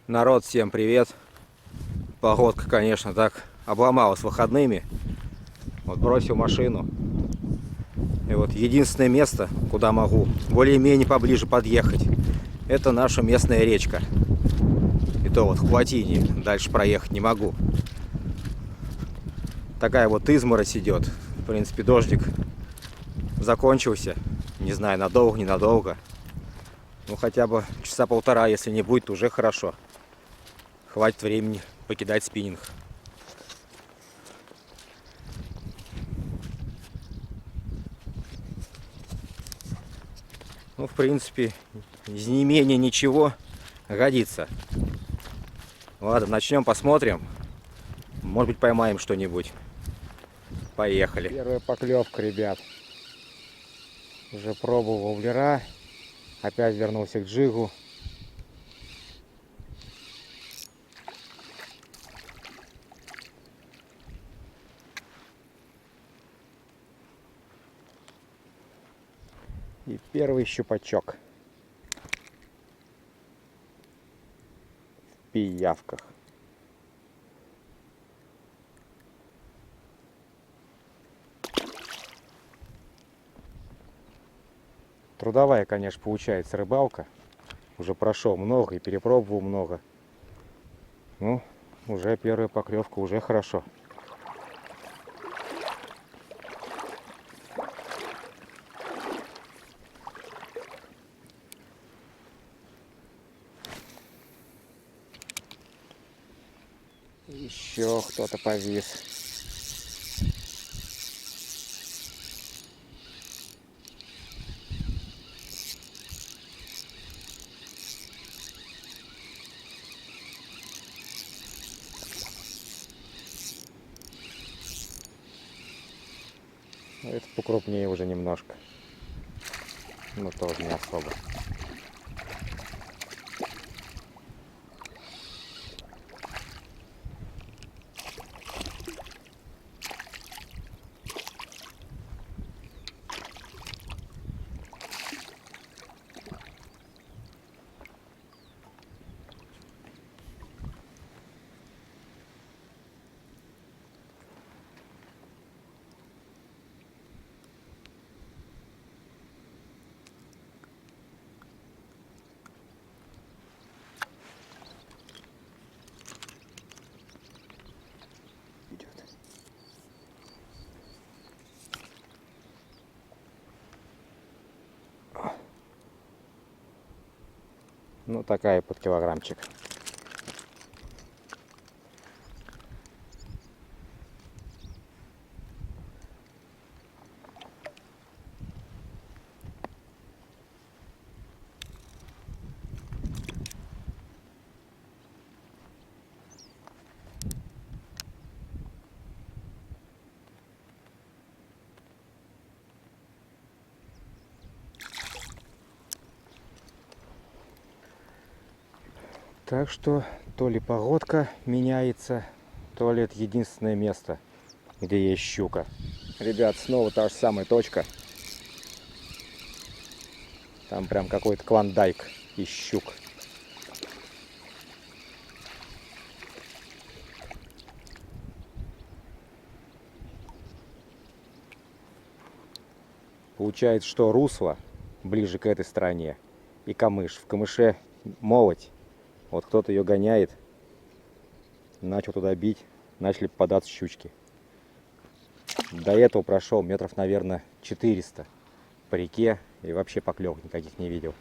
Народ, всем привет. Погодка, конечно, так обломалась выходными. Вот бросил машину. И вот единственное место, куда могу более-менее поближе подъехать, это наша местная речка. И то вот в плотине дальше проехать не могу. Такая вот изморозь идет. В принципе, дождик закончился. Не знаю, надолго, ненадолго. Ну, хотя бы часа полтора, если не будет, то уже хорошо. Хватит времени покидать спиннинг. Ну, в принципе, из не менее ничего годится. Ладно, начнем, посмотрим. Может быть, поймаем что-нибудь. Поехали. Первая поклевка, ребят. Уже пробовал воблера. Опять вернулся к джигу. И первый щупачок. В пиявках. Трудовая, конечно, получается рыбалка. Уже прошел много и перепробовал много. Ну, уже первая поклевка, уже хорошо. Еще кто-то повис. Это покрупнее уже немножко. Но тоже не особо. Ну, такая под килограммчик. Так что то ли погодка меняется, то ли это единственное место, где есть щука. Ребят, снова та же самая точка. Там прям какой-то клондайк из щук. Получается, что русло ближе к этой стороне и камыш. В камыше молоть. Вот кто-то ее гоняет, начал туда бить, начали попадаться щучки. До этого прошел метров, наверное, 400 по реке и вообще поклевок никаких не видел.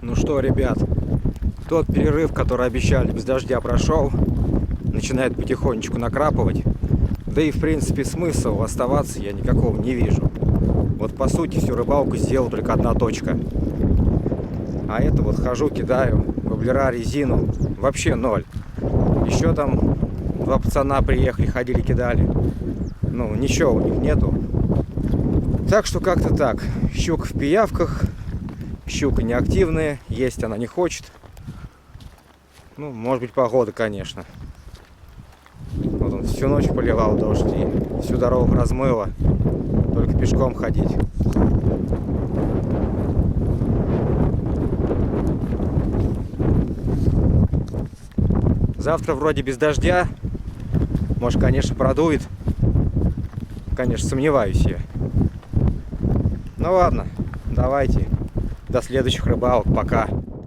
Ну что, ребят, Тот перерыв, который обещали, без дождя прошел. Начинает потихонечку накрапывать. Да и в принципе смысла оставаться я никакого не вижу. Вот по сути всю рыбалку сделал только одна точка. А это вот хожу, кидаю воблера, резину. Вообще ноль. Еще там два пацана приехали, ходили, кидали. Ну, ничего у них нету. Так что как-то так. Щука в пиявках. Щука неактивная. Есть она не хочет. Ну, может быть, погода, конечно. Вот он всю ночь поливал дождь и всю дорогу размыло. Только пешком ходить. Завтра вроде без дождя. Может, конечно, продует. Конечно, сомневаюсь я. Ну ладно, давайте. До следующих рыбалок. Пока.